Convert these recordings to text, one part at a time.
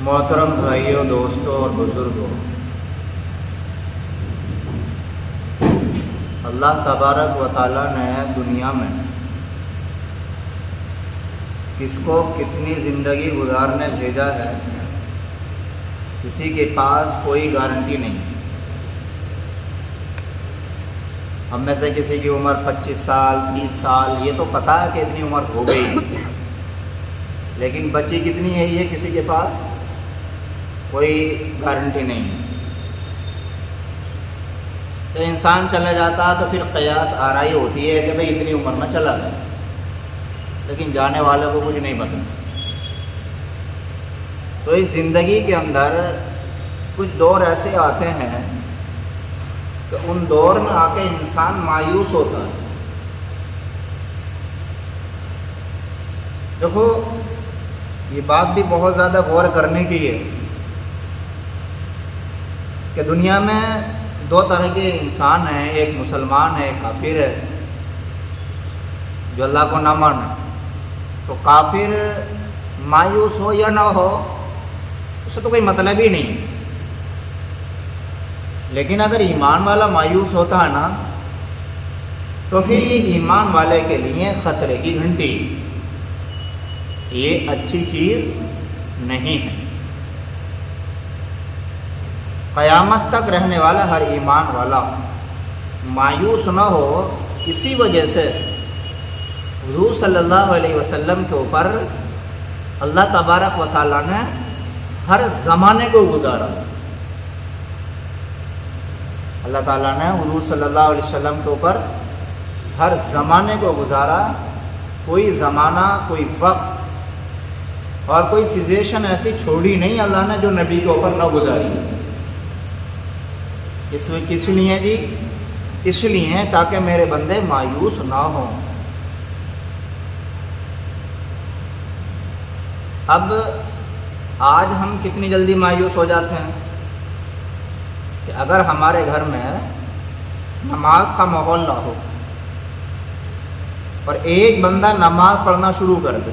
محترم بھائیوں، دوستوں اور بزرگوں، اللہ تبارک و تعالیٰ نے دنیا میں کس کو کتنی زندگی گزارنے بھیجا ہے، کسی کے پاس کوئی گارنٹی نہیں۔ ہم میں سے کسی کی عمر 25 سال 30 سال، یہ تو پتہ ہے کہ اتنی عمر ہو گئی، لیکن بچی کتنی ہے یہ کسی کے پاس کوئی گارنٹی نہیں ہے۔ تو انسان چلا جاتا تو پھر قیاس آرائی ہوتی ہے کہ بھئی اتنی عمر میں چلا گیا، لیکن جانے والوں کو کچھ نہیں پتا۔ تو اس زندگی کے اندر کچھ دور ایسے آتے ہیں کہ ان دور میں آ کے انسان مایوس ہوتا ہے۔ دیکھو، یہ بات بھی بہت زیادہ غور کرنے کی ہے کہ دنیا میں دو طرح کے انسان ہیں، ایک مسلمان ہے، ایک کافر ہے، جو اللہ کو نہ مانے۔ تو کافر مایوس ہو یا نہ ہو، اس سے تو کوئی مطلب ہی نہیں، لیکن اگر ایمان والا مایوس ہوتا ہے نا، تو پھر یہ ایمان والے کے لیے خطرے کی گھنٹی، یہ اچھی چیز نہیں ہے۔ قیامت تک رہنے والا ہر ایمان والا مایوس نہ ہو۔ اسی وجہ سے حضور صلی اللہ علیہ وسلم کے اوپر اللہ تبارک و تعالیٰ نے ہر زمانے کو گزارا۔ اللہ تعالیٰ نے حضور صلی اللہ علیہ وسلم کے اوپر ہر زمانے کو گزارا۔ کوئی زمانہ، کوئی وقت اور کوئی سچویشن ایسی چھوڑی نہیں اللہ نے جو نبی کے اوپر نہ گزاری۔ کس لیے جی؟ اس لیے تاکہ میرے بندے مایوس نہ ہوں۔ اب آج ہم کتنی جلدی مایوس ہو جاتے ہیں کہ اگر ہمارے گھر میں نماز کا ماحول نہ ہو اور ایک بندہ نماز پڑھنا شروع کر دے،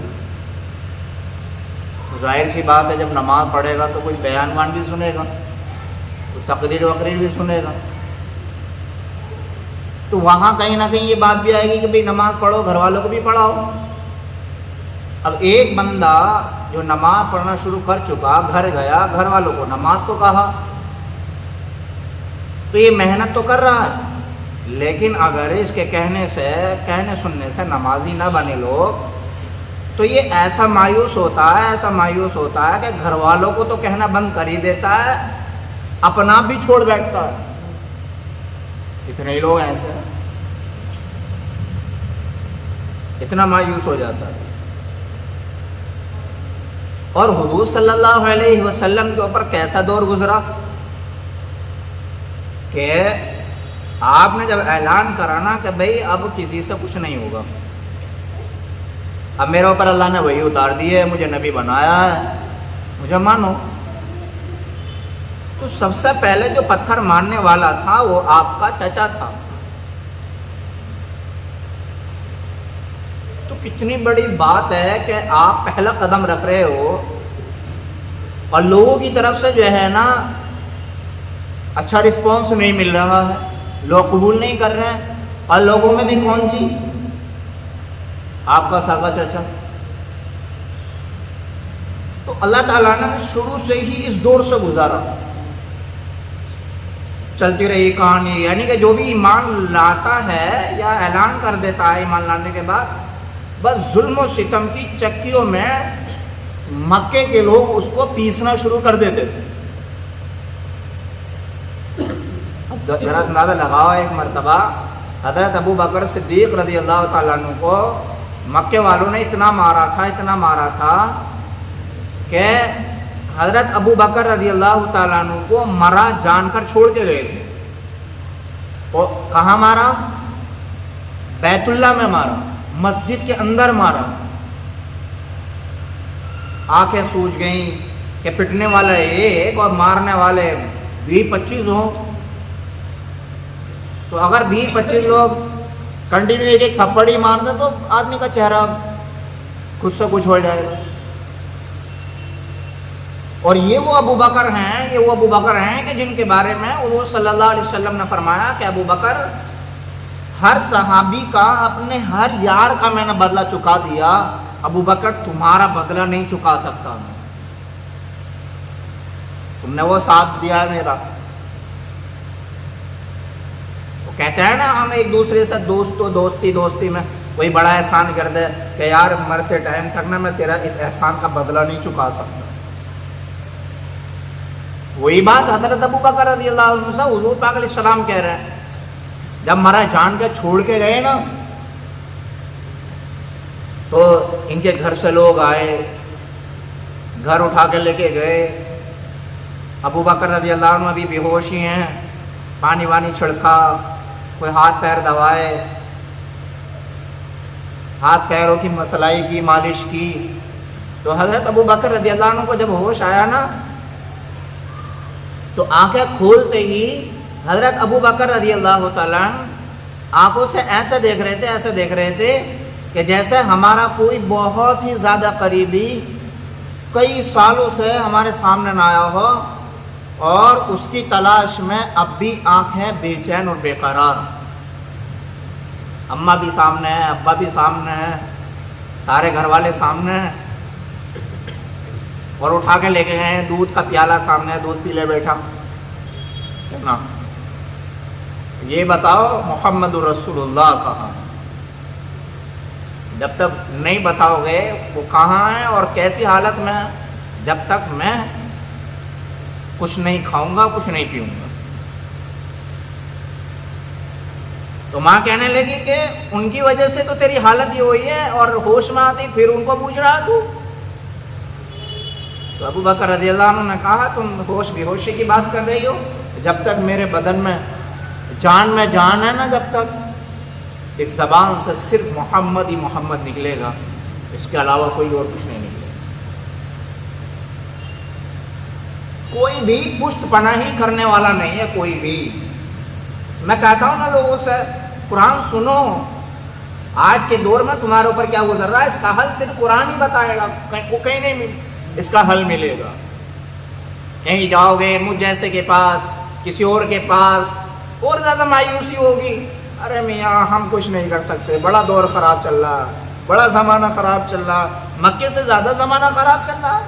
تو ظاہر سی بات ہے جب نماز پڑھے گا تو کوئی بیان وان بھی سنے گا، کوئی تقریر وقریر بھی سنے گا، تو وہاں کہیں نہ کہیں یہ بات بھی آئے گی کہ بھئی نماز پڑھو، گھر والوں کو بھی پڑھاؤ۔ اب ایک بندہ جو نماز پڑھنا شروع کر چکا، گھر گیا، گھر والوں کو نماز کو کہا، تو یہ محنت تو کر رہا ہے، لیکن اگر اس کے کہنے سننے سے نمازی نہ بنے لوگ، تو یہ ایسا مایوس ہوتا ہے کہ گھر والوں کو تو کہنا بند کر ہی دیتا ہے، اپنا بھی چھوڑ بیٹھتا ہے۔ کتنے لوگ ایسے ہیں، اتنا مایوس ہو جاتا ہے۔ اور حضور صلی اللہ علیہ وسلم کے اوپر کیسا دور گزرا کہ آپ نے جب اعلان کرا نا کہ بھئی اب کسی سے کچھ نہیں ہوگا، اب میرے اوپر اللہ نے وحی اتار دی ہے، مجھے نبی بنایا ہے، مجھے مانو، تو سب سے پہلے جو پتھر مارنے والا تھا وہ آپ کا چچا تھا۔ تو کتنی بڑی بات ہے کہ آپ پہلا قدم رکھ رہے ہو اور لوگوں کی طرف سے جو ہے نا اچھا رسپانس نہیں مل رہا ہے، لوگ قبول نہیں کر رہے ہیں، اور لوگوں میں بھی کون جی؟ آپ کا سگا چچا۔ تو اللہ تعالیٰ نے شروع سے ہی اس دور سے گزارا، چلتی رہی کہانی، یعنی کہ جو بھی ایمان لاتا ہے یا اعلان کر دیتا ہے ایمان لانے کے بعد، بس ظلم و ستم کی چکیوں میں مکے کے لوگ اس کو پیسنا شروع کر دیتے تھے۔ اب ذرا اندازہ لگاؤ، ایک مرتبہ حضرت ابو بکر صدیق رضی اللہ تعالیٰ عنہ کو مکے والوں نے اتنا مارا تھا کہ حضرت ابو بکر رضی اللہ تعالیٰ عنہ کو مرا جان کر چھوڑ کے گئے تھے۔ اور کہاں مارا؟ بیت اللہ میں مارا، مسجد کے اندر مارا۔ آنکھیں سوج گئیں کہ پٹنے والا ایک اور مارنے والے 20-25 ہوں، تو اگر 20-25 لوگ کنٹینیو ایک تھپڑ ہی مار دیں تو آدمی کا چہرہ خود سے کچھ ہو جائے گا۔ اور یہ وہ ابو بکر ہیں کہ جن کے بارے میں حضور صلی اللہ علیہ وسلم نے فرمایا کہ ابو بکر ہر صحابی کا اپنے ہر یار کا میں نے بدلہ چکا دیا، ابو بکر تمہارا بدلہ نہیں چکا سکتا، تم نے وہ ساتھ دیا ہے میرا۔ وہ کہتے ہیں نا ہم ایک دوسرے سے دوستی میں کوئی بڑا احسان کر دے کہ یار مرتے ٹائم تک نا میں تیرا اس احسان کا بدلہ نہیں چکا سکتا۔ وہی بات حضرت ابو بکر رضی اللہ عنہ سے حضور پاک علیہ السلام کہہ رہے ہیں، جب مرا جان کے چھوڑ کے گئے نا تو ان کے گھر سے لوگ آئے، گھر اٹھا کے لے کے گئے، ابو بکر رضی اللہ عنہ ابھی بے ہوش ہی ہیں، پانی وانی چھڑکا، کوئی ہاتھ پیر دوائے، ہاتھ پیروں کی مسلائی کی، مالش کی، تو حضرت ابو بکر رضی اللہ عنہ کو جب ہوش آیا نا تو آنکھیں کھولتے ہی حضرت ابو بکر رضی اللہ تعالیٰ آنکھوں سے ایسے دیکھ رہے تھے کہ جیسے ہمارا کوئی بہت ہی زیادہ قریبی کئی سالوں سے ہمارے سامنے نہ آیا ہو اور اس کی تلاش میں اب بھی آنکھیں بے چین اور بے قرار، اماں بھی سامنے ہیں، ابا بھی سامنے ہیں، سارے گھر والے سامنے ہیں، اور اٹھا کے لے کے گئے ہیں، دودھ کا پیالہ سامنے ہے، دودھ پی لے بیٹھا نا۔ یہ بتاؤ محمد رسول اللہ کہاں؟ جب تک نہیں بتاؤ گے وہ کہاں ہے اور کیسی حالت میں، جب تک میں کچھ نہیں کھاؤں گا، کچھ نہیں پیوں گا۔ تو ماں کہنے لگی کہ ان کی وجہ سے تو تیری حالت یہ ہوئی ہے، اور ہوش میں آتی پھر ان کو پوچھ رہا تو ابو بکر رضی اللہ عنہ نے کہا تم ہوش بے ہوشی کی بات کر رہی ہو، جب تک میرے بدن میں جان ہے نا، جب تک اس زبان سے صرف محمد ہی محمد نکلے گا، اس کے علاوہ کوئی اور کچھ نہیں نکلے گا۔ کوئی بھی پشت پناہی کرنے والا نہیں ہے، کوئی بھی۔ میں کہتا ہوں نا لوگوں سے قرآن سنو، آج کے دور میں تمہارے اوپر کیا گزر رہا ہے اس کا حل صرف قرآن ہی بتائے گا، کہیں نہیں اس کا حل ملے گا۔ کہیں جاؤ گے مجھ جیسے کے پاس، کسی اور کے پاس، اور زیادہ مایوسی ہوگی، ارے میاں ہم کچھ نہیں کر سکتے، بڑا دور خراب چل رہا، بڑا زمانہ خراب چل رہا، مکے سے زیادہ زمانہ خراب چل رہا۔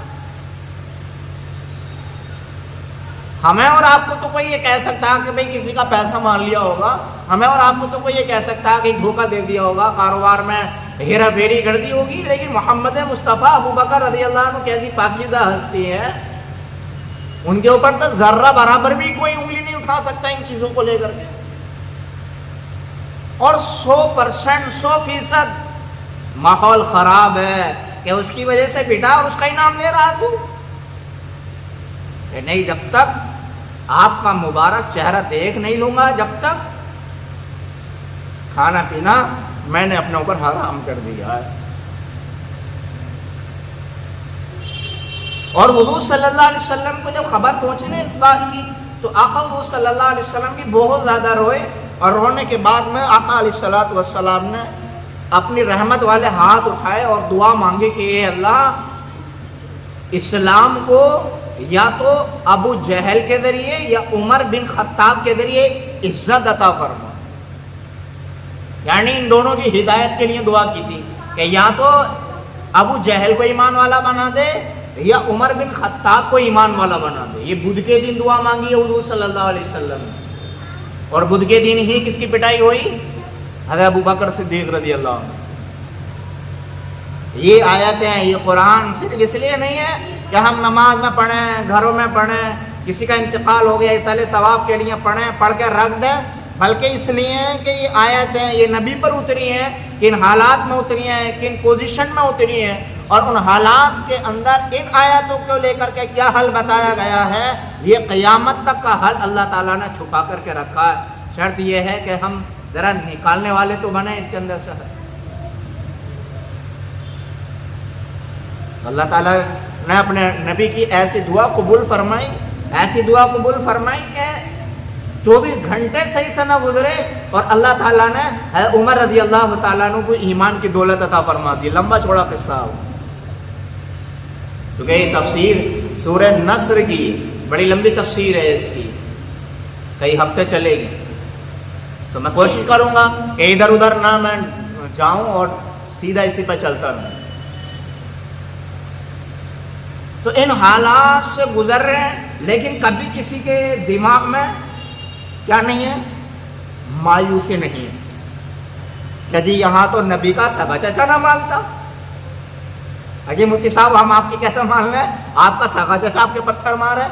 ہمیں اور آپ کو تو کوئی یہ کہہ سکتا ہے کہ بھئی کسی کا پیسہ مان لیا ہوگا، ہمیں اور آپ کو تو کوئی یہ کہہ سکتا ہے کہ دھوکہ دے دیا ہوگا، کاروبار میں ہیرا پھیری کر دی ہوگی، لیکن محمد مصطفیٰ ابو بکر رضی اللہ عنہ کیسی پاکیزہ ہستی ہے، ان کے اوپر تو ذرہ برابر بھی کوئی انگلی نہیں اٹھا سکتا ان چیزوں کو لے کر کے، اور 100% 100% ماحول خراب ہے کہ اس کی وجہ سے پٹا اور اس کا ہی نام لے رہا تو کہ نہیں، جب تک آپ کا مبارک چہرہ دیکھ نہیں لوں گا، جب تک کھانا پینا میں نے اپنے اوپر حرام کر دیا ہے۔ اور حضور صلی اللہ علیہ وسلم کو جب خبر پہنچی نا اس بات کی تو آقا حضور صلی اللہ علیہ وسلم بھی بہت زیادہ روئے، اور رونے کے بعد میں آقا علیہ السلام نے اپنی رحمت والے ہاتھ اٹھائے اور دعا مانگی کہ اے اللہ، اسلام کو یا تو ابو جہل کے ذریعے یا عمر بن خطاب کے ذریعے عزت عطا فرما، یعنی ان دونوں کی ہدایت کے لیے دعا کی تھی کہ یا تو ابو جہل کو ایمان والا بنا دے یا عمر بن خطاب کو ایمان والا بنا دے۔ یہ بدھ کے دن دعا مانگی ہے حضور صلی اللہ علیہ وسلم، اور بدھ کے دن ہی کس کی پٹائی ہوئی؟ حضرت ابو بکر صدیق رضی اللہ عنہ۔ یہ آیتیں ہیں، یہ قرآن صرف اس لیے نہیں ہے کہ ہم نماز میں پڑھیں، گھروں میں پڑھیں، کسی کا انتقال ہو گیا ایصال ثواب کے لیے پڑھیں، پڑھ کے رکھ دیں، بلکہ اس لیے کہ یہ آیتیں یہ نبی پر اتری ہیں، کن حالات میں اتری ہیں، کن پوزیشن میں اتری ہیں، اور ان حالات کے اندر ان آیاتوں کو لے کر کے کیا حل بتایا گیا ہے، یہ قیامت تک کا حل اللہ تعالیٰ نے چھپا کر کے رکھا ہے۔ شرط یہ ہے کہ ہم ذرا نکالنے والے تو بنیں اس کے اندر سے۔ اللہ تعالیٰ نے اپنے نبی کی ایسی دعا قبول فرمائی، ایسی دعا قبول فرمائی کہ 24 گھنٹے صحیح سے نہ گزرے اور اللہ تعالیٰ نے عمر رضی اللہ تعالیٰ عنہ کو ایمان کی دولت عطا فرما دی۔ لمبا چوڑا قصہ ہو، کیونکہ یہ تفسیر سورہ نصر کی بڑی لمبی تفسیر ہے اس کی، کئی ہفتے چلے گی، تو میں کوشش کروں گا کہ ادھر ادھر نہ میں جاؤں اور سیدھا اسی پہ چلتا رہوں۔ تو ان حالات سے گزر رہے ہیں، لیکن کبھی کسی کے دماغ میں کیا نہیں ہے؟ مایوسی نہیں ہے کہ جی یہاں تو نبی کا سگا چچا نہ مانتا، اجی مفتی صاحب ہم آپ کی کیسے مان لیں، آپ کا سگا چچا آپ کے پتھر مارے۔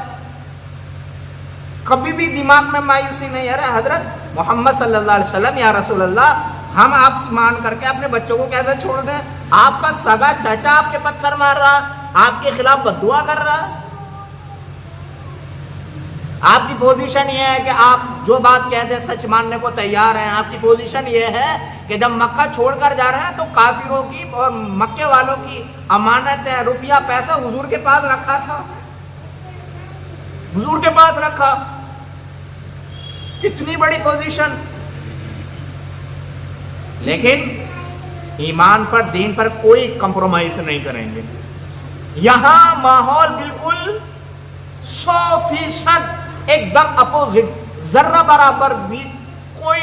کبھی بھی دماغ میں مایوسی نہیں ہے، حضرت محمد صلی اللہ علیہ وسلم یا رسول اللہ ہم آپ کی مان کر کے اپنے بچوں کو کیسے چھوڑ دیں؟ آپ کا سگا چچا آپ کے پتھر مار رہا، آپ کے خلاف بددعا کر رہا۔ آپ کی پوزیشن یہ ہے کہ آپ جو بات کہتے ہیں سچ ماننے کو تیار ہیں۔ آپ کی پوزیشن یہ ہے کہ جب مکہ چھوڑ کر جا رہے ہیں تو کافروں کی اور مکے والوں کی امانتیں، روپیہ پیسہ حضور کے پاس رکھا تھا، حضور کے پاس رکھا۔ کتنی بڑی پوزیشن، لیکن ایمان پر، دین پر کوئی کمپرومائز نہیں کریں گے۔ یہاں ماحول بالکل 100% ایک دم اپوزٹ، ذرہ برابر بھی کوئی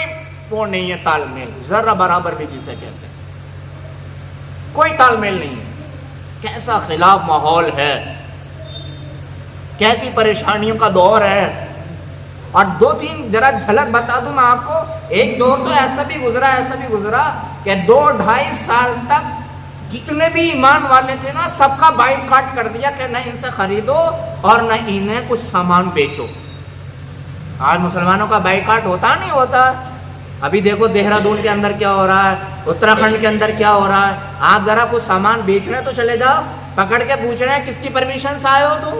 وہ نہیں ہے تال میل، ذرہ برابر بھی جسے کہتے ہیں کوئی تال میل نہیں ہے۔ کیسا خلاف ماحول ہے، کیسی پریشانیوں کا دور ہے۔ اور دو تین ذرا جھلک بتا دوں میں آپ کو، ایک دور تو ایسا بھی گزرا کہ 2-2.5 سال تک جتنے بھی ایمان والے تھے نا، سب کا بائیک کاٹ کر دیا کہ نہ ان سے خریدو اور نہ انہیں کچھ سامان بیچو۔ آج مسلمانوں کا بائیکاٹ ہوتا نہیں ہوتا؟ ابھی دیکھو دہرادون کے اندر کیا ہو رہا ہے، اتراکھنڈ کے اندر کیا ہو رہا ہے۔ آپ ذرا کچھ سامان بیچنے تو چلے جاؤ، پکڑ کے پوچھ رہے ہیں کس کی پرمیشن سے آئے ہو تم؟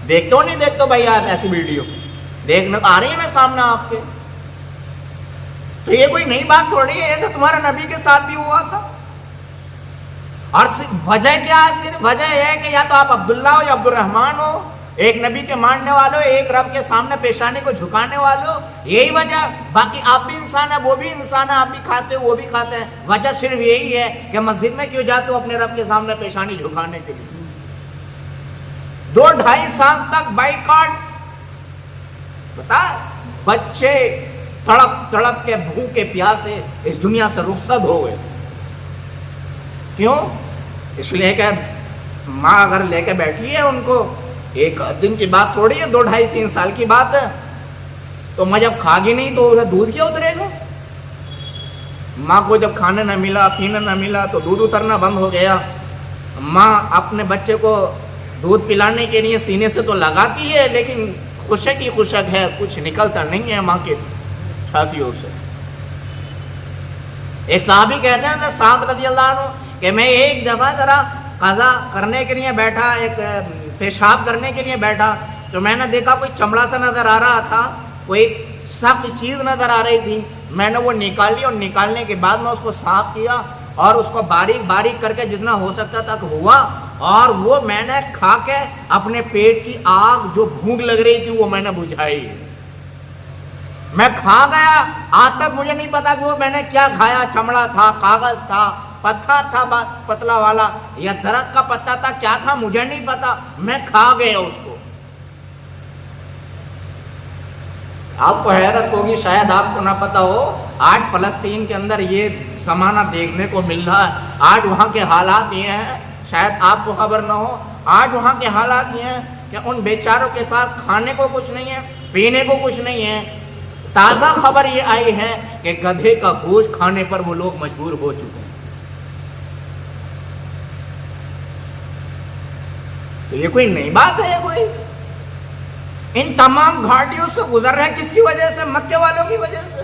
دیکھتے ہو نہیں دیکھتے ہو بھائی آپ ایسی ویڈیو دیکھنے آ رہی ہے نا سامنے آپ کے؟ تو یہ کوئی نئی بات تھوڑی ہے، یہ تو تمہارا نبی کے ساتھ بھی ہوا تھا۔ اور وجہ کیا ہے؟ صرف وجہ یہ ہے کہ یا تو آپ عبداللہ ہو یا عبد الرحمن ہو، ایک نبی کے ماننے والوں، ایک رب کے سامنے پیشانی کو جھکانے والوں، یہی وجہ۔ باقی آپ بھی انسان ہیں، وہ بھی انسان ہے، آپ بھی کھاتے ہو وہ بھی کھاتے ہیں۔ وجہ صرف یہی ہے کہ مسجد میں کیوں جاتے ہو؟ اپنے رب کے سامنے پیشانی جھکانے کے لیے۔ 2-2.5 سال تک بائیکاٹ، بتا بچے تڑپ تڑپ کے بھوکے پیاسے اس دنیا سے رخصت ہو گئے۔ کیوں؟ اس لیے کہ ماں اگر لے کے بیٹھی ہے ان کو، ایک دن کی بات تھوڑی ہے، 2-2.5-3 سال کی بات ہے، تو ماں جب کھا گی نہیں تو اسے دودھ کیا اترے گا؟ ماں کو جب کھانے نہ ملا، پینے نہ ملا تو دودھ اترنا بند ہو گیا۔ ماں اپنے بچے کو دودھ پلانے کے لیے سینے سے تو لگاتی ہے، لیکن خوشک ہی خوشک ہے، کچھ نکلتا نہیں ہے ماں کے چھاتیوں سے۔ ایک صحابی کہتے ہیں سعد رضی اللہ عنہ کہ میں ایک دفعہ ذرا قضا کرنے کے لیے بیٹھا، ایک پیشاب کرنے کے لیے بیٹھا، تو میں نے دیکھا کوئی چمڑا سا نظر آ رہا تھا، کوئی سخت چیز نظر آ رہی تھی۔ میں نے وہ نکالی اور نکالنے کے بعد میں اس کو صاف کیا اور اس کو باریک باریک کر کے جتنا ہو سکتا تک ہوا، اور وہ میں نے کھا کے اپنے پیٹ کی آگ جو بھوک لگ رہی تھی وہ میں نے بجھائی۔ میں کھا گیا، آج تک مجھے نہیں پتا کہ وہ میں نے کیا کھایا، چمڑا تھا، کاغذ تھا، پتھر تھا پتلا والا، یا درخت کا پتا تھا، کیا تھا مجھے نہیں پتا، میں کھا گیا اس کو۔ آپ کو حیرت ہوگی، شاید آپ کو نہ پتا ہو، آج فلسطین کے اندر یہ زمانہ دیکھنے کو مل رہا ہے۔ آج وہاں کے حالات یہ ہیں، شاید آپ کو خبر نہ ہو، آج وہاں کے حالات یہ ہیں کہ ان بیچاروں کے پاس کھانے کو کچھ نہیں ہے، پینے کو کچھ نہیں ہے۔ تازہ خبر یہ آئی ہے کہ گدھے کا گوشت کھانے پر وہ لوگ مجبور ہو چکے ہیں۔ تو یہ کوئی نئی بات ہے؟ کوئی ان تمام گھاٹیوں سے گزر رہے ہیں کس کی وجہ سے؟ مکے والوں کی وجہ سے۔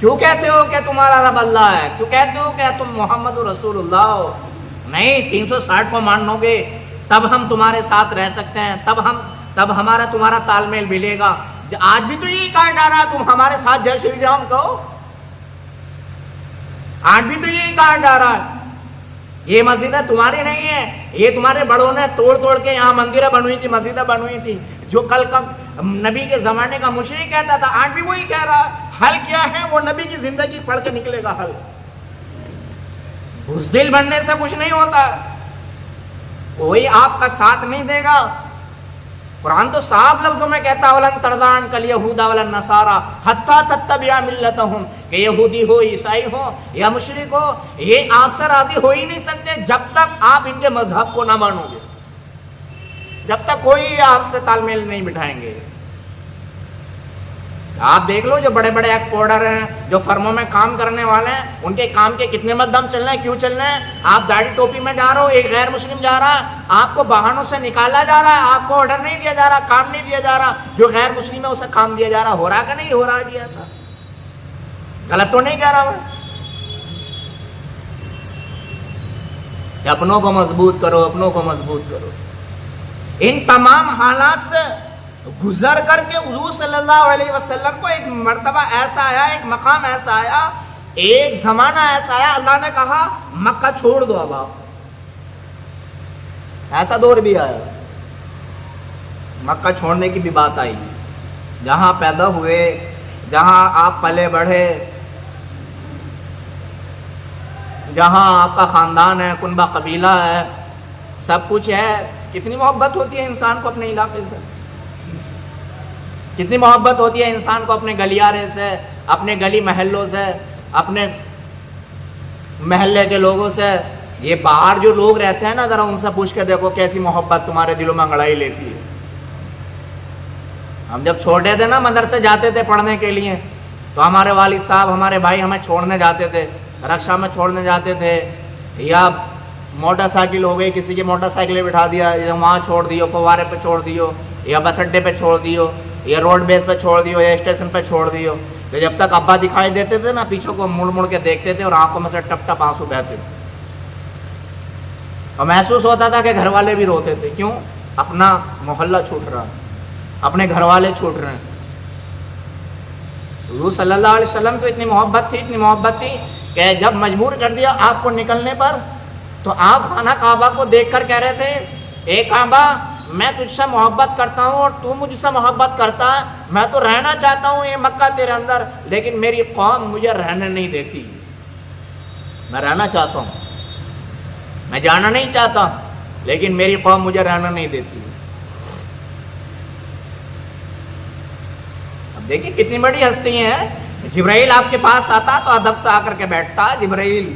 کیوں کہتے ہو کہ تمہارا رب اللہ ہے؟ کیوں کہتے ہو کہ تم محمد رسول اللہ ہو؟ نہیں، 360 کو مانو گے تب ہم تمہارے ساتھ رہ سکتے ہیں، تب ہمارا تمہارا تال میل ملے گا۔ آج بھی تو یہی کہا جا رہا ہے تم ہمارے ساتھ جے شری رام کہو، آج بھی تو یہی کہا جا رہا ہے۔ یہ مسجدیں تمہاری نہیں ہے، یہ تمہارے بڑوں نے توڑ توڑ کے یہاں مندریں بنوئی تھی، مسجدیں بنوئی تھی، جو کل کا نبی کے زمانے کا مشرک کہتا تھا، آج بھی وہی کہہ رہا ہے۔ حل کیا ہے؟ وہ نبی کی زندگی پڑھ کے نکلے گا حل۔ بزدل بننے سے کچھ نہیں ہوتا، کوئی آپ کا ساتھ نہیں دے گا. قرآن تو صاف لفظوں میں کہتا ہے وَلَن تَرْضَىٰ عَنْكَ الْيَهُودَ وَلَا النَّصَارَىٰ حَتَّىٰ تَتَّبِعَ مِلَّتَهُمْ کہ یہودی ہو، عیسائی ہو یا مشرک ہو، یہ آپ سے راضی ہو ہی نہیں سکتے جب تک آپ ان کے مذہب کو نہ مانو گے، جب تک کوئی آپ سے تال میل نہیں بٹھائیں گے. آپ دیکھ لو جو بڑے بڑے ایکسپورٹر ہیں، جو فرموں میں کام کرنے والے ہیں، ان کے کام کے کتنے مقدم چل رہے ہیں، کیوں چل رہے ہیں؟ آپ داڑھی ٹوپی میں جا رہے ہو، ایک غیر مسلم جا رہا ہے، آپ کو بہانوں سے نکالا جا رہا ہے، آپ کو آرڈر نہیں دیا جا رہا، کام نہیں دیا جا رہا، جو غیر مسلم ہے اسے کام دیا جا رہا. ہو رہا کہ نہیں ہو رہا جی؟ ایسا غلط تو نہیں کہہ رہا میں کہ اپنوں کو مضبوط کرو، اپنوں کو مضبوط کرو. ان تمام حالات سے گزر کر کے حضور صلی اللہ علیہ وسلم کو ایک مرتبہ ایسا آیا، ایک مقام ایسا آیا، ایک زمانہ ایسا آیا، اللہ نے کہا مکہ چھوڑ دو. اب آپ ایسا دور بھی آیا، مکہ چھوڑنے کی بھی بات آئی. جہاں پیدا ہوئے، جہاں آپ پلے بڑھے، جہاں آپ کا خاندان ہے، کنبہ قبیلہ ہے، سب کچھ ہے. کتنی محبت ہوتی ہے انسان کو اپنے علاقے سے، کتنی محبت ہوتی ہے انسان کو اپنے گلیارے سے، اپنے گلی محلوں سے، اپنے محلے کے لوگوں سے. یہ باہر جو لوگ رہتے ہیں نا، ذرا ان سے پوچھ کے دیکھو کیسی محبت تمہارے دلوں میں انگڑائی لیتی ہے. ہم جب چھوٹے تھے نا، مدرسے جاتے تھے پڑھنے کے لیے، تو ہمارے والد صاحب، ہمارے بھائی ہمیں چھوڑنے جاتے تھے، رکشا میں چھوڑنے جاتے تھے، یا موٹر سائیکل ہو گئی، کسی کی موٹر سائیکل بٹھا دیا، وہاں چھوڑ دیو، فوارے پہ چھوڑ دیو، یا بس اڈے پہ چھوڑ دیو، یا روڈ بیس پہ چھوڑ دیو، یا اسٹیشن پہ چھوڑ دیو. تو جب تک ابا دکھائی دیتے تھے نا، پیچھے کو مڑ مڑ کے دیکھتے تھے اور آنکھوں میں سے ٹپ ٹپ آنسو بہتے تھے، اور محسوس ہوتا تھا کہ گھر والے بھی روتے تھے. کیوں؟ اپنا محلہ چھوٹ رہا، اپنے گھر والے چھوٹ رہے ہیں. حضور صلی اللہ علیہ وسلم کو اتنی محبت تھی، اتنی محبت تھی کہ جب مجبور کر دیا آپ کو نکلنے پر، تو آپ خانہ کعبہ کو دیکھ کر کہہ رہے تھے، اے کعبہ، میں تجھ سے محبت کرتا ہوں اور تو مجھ سے محبت کرتا ہے. میں تو رہنا چاہتا ہوں یہ مکہ تیرے اندر، لیکن میری قوم مجھے رہنے نہیں دیتی. میں رہنا چاہتا ہوں، میں جانا نہیں چاہتا، لیکن میری قوم مجھے رہنا نہیں دیتی. اب دیکھیں کتنی بڑی ہستی ہیں. جبرائیل آپ کے پاس آتا تو ادب سے آ کر کے بیٹھتا. جبرائیل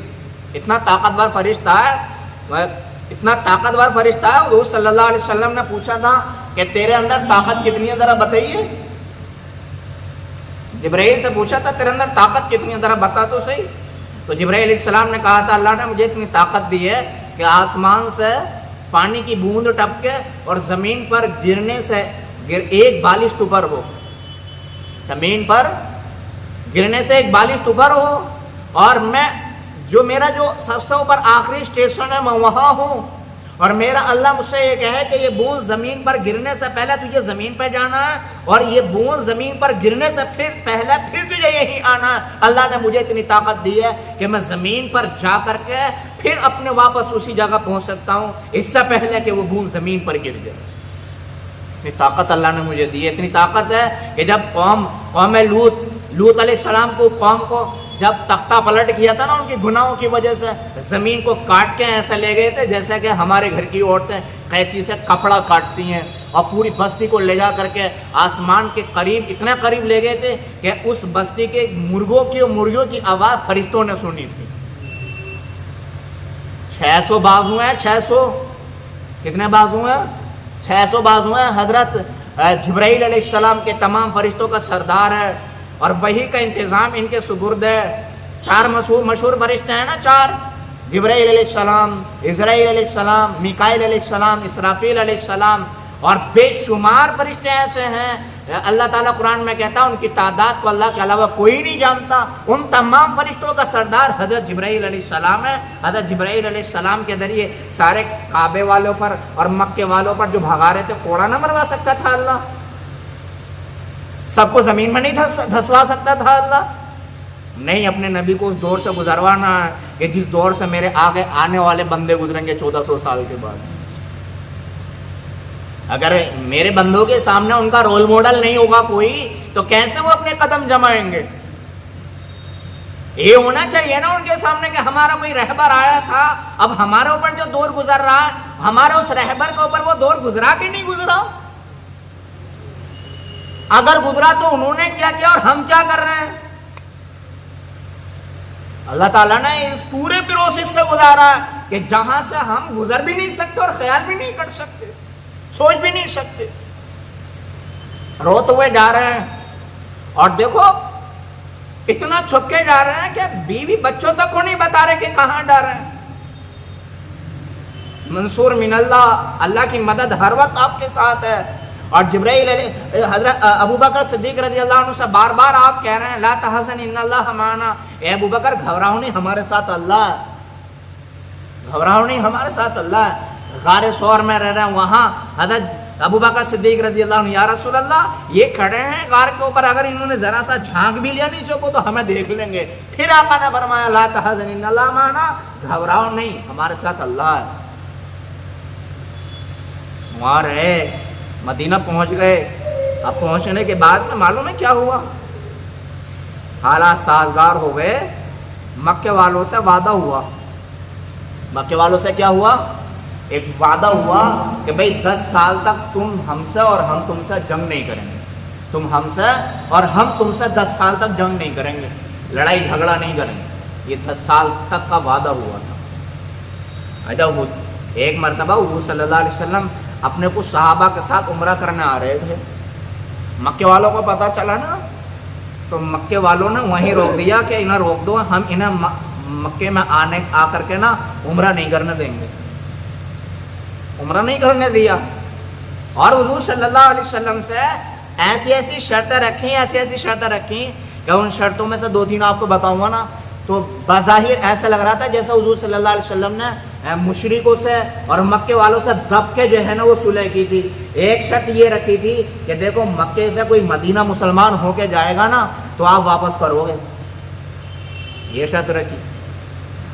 اتنا طاقتور فرشتہ ہے، اتنا طاقتور فرشتہ ہے. حضور صلی اللہ علیہ وسلم نے پوچھا تھا کہ تیرے اندر طاقت کتنی ہے، ذرا بتائیے. جبرائیل سے پوچھا تھا تیرے اندر طاقت کتنی ہے، ذرا بتا تو صحیح. تو جبرائیل علیہ السلام نے کہا تھا اللہ نے مجھے اتنی طاقت دی ہے کہ آسمان سے پانی کی بوند ٹپکے اور زمین پر گرنے سے ایک بالشت اوپر ہو، زمین پر گرنے سے ایک بالشت اوپر ہو، اور میں جو میرا جو سب سے اوپر آخری اسٹیشن ہے میں وہاں ہوں، اور میرا اللہ مجھ سے یہ کہے کہ یہ بوند زمین پر گرنے سے پہلے تجھے زمین پہ جانا ہے، اور یہ بوند زمین پر گرنے سے پھر تجھے یہی آنا ہے. اللہ نے مجھے اتنی طاقت دی ہے کہ میں زمین پر جا کر کے پھر اپنے واپس اسی جگہ پہنچ سکتا ہوں اس سے پہلے کہ وہ بوند زمین پر گر جائے. اتنی طاقت اللہ نے مجھے دی ہے. اتنی طاقت ہے کہ جب قوم لوط علیہ السلام کو قوم کو جب تختہ پلٹ کیا تھا نا ان کے گناہوں کی وجہ سے، زمین کو کاٹ کے ایسے لے گئے تھے جیسے کہ ہمارے گھر کی عورتیں قینچی سے کپڑا کاٹتی ہیں، اور پوری بستی کو لے جا کر کے آسمان کے قریب، اتنے قریب لے گئے تھے کہ اس بستی کے مرغیوں کی آواز فرشتوں نے سنی تھی. 600 بازو ہیں، 600 کتنے بازو ہیں؟ 600 بازو ہیں. حضرت جبرائیل علیہ السلام کے تمام فرشتوں کا سردار ہے، اور وہی کا انتظام ان کے سپرد ہے. 4 مشہور فرشتے ہیں نا، 4: جبرائیل علیہ السلام، اسرائیل علیہ السلام، میکائیل علیہ السلام، اسرافیل علیہ السلام، اور بے شمار فرشتے ایسے ہیں. اللہ تعالیٰ قرآن میں کہتا ہے ان کی تعداد کو اللہ کے علاوہ کوئی نہیں جانتا. ان تمام فرشتوں کا سردار حضرت جبرائیل علیہ السلام ہے. حضرت جبرائیل علیہ السلام کے ذریعے سارے کعبے والوں پر اور مکے والوں پر جو بھگا رہے تھے کوڑا نہ مروا سکتا تھا اللہ؟ سب کو زمین میں نہیں دھسوا سکتا تھا اللہ؟ نہیں، اپنے نبی کو اس دور سے گزروانا ہے کہ جس دور سے میرے آگے آنے والے بندے گزریں گے 1400 سال کے بعد. اگر میرے بندوں کے سامنے ان کا رول ماڈل نہیں ہوگا کوئی، تو کیسے وہ اپنے قدم جمائیں گے؟ یہ ہونا چاہیے نا ان کے سامنے کہ ہمارا کوئی رہبر آیا تھا، اب ہمارے اوپر جو دور گزر رہا ہے، ہمارے اس رہبر کے اوپر وہ دور گزرا کہ نہیں گزرا؟ اگر گزرا تو انہوں نے کیا کیا اور ہم کیا کر رہے ہیں؟ اللہ تعالیٰ نے اس پورے پروسیس سے گزارا ہے کہ جہاں سے ہم گزر بھی نہیں سکتے اور خیال بھی نہیں کر سکتے، سوچ بھی نہیں سکتے، روتے ہوئے جا رہے ہیں۔ اور دیکھو اتنا چھپ کے جا رہے ہیں کہ بیوی بچوں تک کو نہیں بتا رہے کہ کہاں جا رہے ہیں۔ منصور من اللہ، اللہ کی مدد ہر وقت آپ کے ساتھ ہے۔ اور جبرائیل حضرت ابو بکر صدیق رضی اللہ عنہ سے بار بار آپ کہہ رہے ہیں لا تحزن ان اللہ معنا، اے ابو بکر گھبراؤ نہیں، ہمارے ساتھ اللہ ہے، گھبراؤ نہیں، ہمارے ساتھ اللہ ہے۔ غار ثور میں رہ رہے ہیں، وہاں حضرت ابو بکر صدیق رضی اللہ عنہ یا رسول اللہ یہ کھڑے ہیں غار کے اوپر، اگر انہوں نے ذرا سا جھانک بھی لیا نیچے کو تو ہمیں دیکھ لیں گے۔ پھر آقا نے فرمایا لا تحزن ان اللہ معنا، گھبراؤ نہیں، ہمارے ساتھ اللہ ہے۔ وہاں رہے، مدینہ پہنچ گئے۔ اب پہنچنے کے بعد میں معلوم ہے کیا ہوا؟ حالات سازگار ہو گئے، مکے والوں سے وعدہ ہوا۔ مکے والوں سے کیا ہوا؟ ایک وعدہ ہوا کہ بھئی 10 سال تک تم ہم سے اور ہم تم سے جنگ نہیں کریں گے، تم ہم سے اور ہم تم سے 10 سال تک جنگ نہیں کریں گے، لڑائی جھگڑا نہیں کریں گے۔ یہ 10 سال تک کا وعدہ ہوا تھا۔ جب ایک مرتبہ حضور صلی اللہ علیہ وسلم اپنے کچھ صحابہ کے ساتھ عمرہ کرنے آ رہے تھے، مکے والوں کو پتہ چلا نا، تو مکے والوں نے وہیں روک دیا کہ انہیں روک دو، ہم انہیں مکے میں آ کر کے نا عمرہ نہیں کرنے دیں گے، عمرہ نہیں کرنے دیا۔ اور حضور صلی اللہ علیہ وسلم سے ایسی شرطیں رکھیں، ایسی شرطیں رکھیں کہ ان شرطوں میں سے 2-3 آپ کو بتاؤں گا نا تو بظاہر ایسا لگ رہا تھا جیسے حضور صلی اللہ علیہ وسلم نے مشرکوں سے اور مکے والوں سے دب کے جو ہے نا وہ صلح کی تھی۔ ایک شرط یہ رکھی تھی کہ دیکھو مکے سے کوئی مدینہ مسلمان ہو کے جائے گا نا تو آپ واپس کرو گے، یہ شرط رکھی۔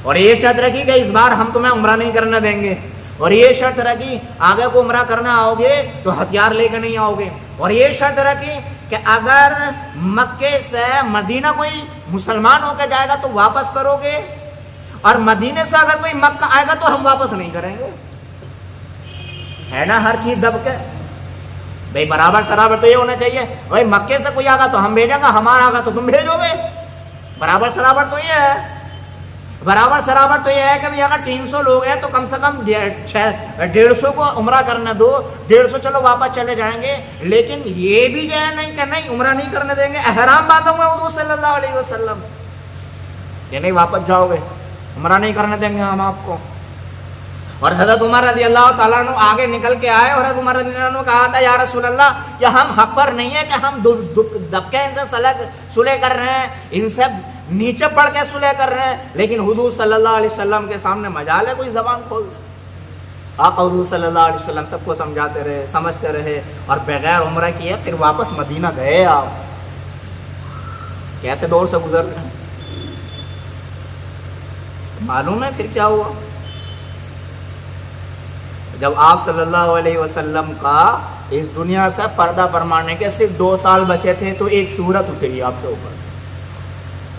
اور یہ شرط رکھی کہ اس بار ہم تمہیں عمرہ نہیں کرنے دیں گے، اور یہ شرط رکھی آگے کو عمرہ کرنا آؤ گے تو ہتھیار لے کے نہیں آؤ گے، اور یہ شرط رکھی کہ اگر مکے سے مدینہ کوئی مسلمان ہو کے جائے گا تو واپس کرو گے، اور مدینے سے اگر کوئی مکہ آئے گا تو ہم واپس نہیں کریں گے۔ ہے نا ہر چیز دب کے، بھائی برابر سرابر تو یہ ہونا چاہیے، بھائی مکے سے کوئی آگا تو ہم بھیجیں گے، ہمارا آگا تو تم بھیجو گے، برابر سرابر تو یہ ہے۔ برابر سرابر تو یہ ہے کہ اگر 300 لوگ ہیں تو کم سے کم 150 کو عمرہ کرنے دو، 150 چلو واپس چلے جائیں گے، لیکن یہ بھی جو ہے نہیں کہ نہیں عمرہ نہیں کرنے دیں گے، احرام باندھا ہوا ہے حضور صلی اللہ علیہ وسلم، یہ نہیں واپس جاؤ گے، عمرہ نہیں کرنے دیں گے ہم آپ کو۔ اور حضرت عمر رضی اللہ تعالیٰ عنہ آگے نکل کے آئے، اور حضرت عمر رضی اللہ عنہ کہا تھا یا رسول اللہ کیا ہم حق پر نہیں ہے کہ ہم دبکے ان سے صلح کر رہے ہیں، ان سے نیچے پڑھ کے صلح کر رہے ہیں، لیکن حضور صلی اللہ علیہ وسلم کے سامنے مجال ہے کوئی زبان کھول دے۔ آپ حضور صلی اللہ علیہ وسلم سب کو سمجھاتے رہے، سمجھتے رہے، اور بغیر عمرہ کیے پھر واپس مدینہ گئے۔ آپ کیسے دور سے گزر رہے ہیں معلوم ہے پھر کیا ہوا؟ جب آپ صلی اللہ علیہ وسلم کا اس دنیا سے پردہ فرمانے کے صرف 2 سال بچے تھے تو ایک سورت اتری آپ کے اوپر۔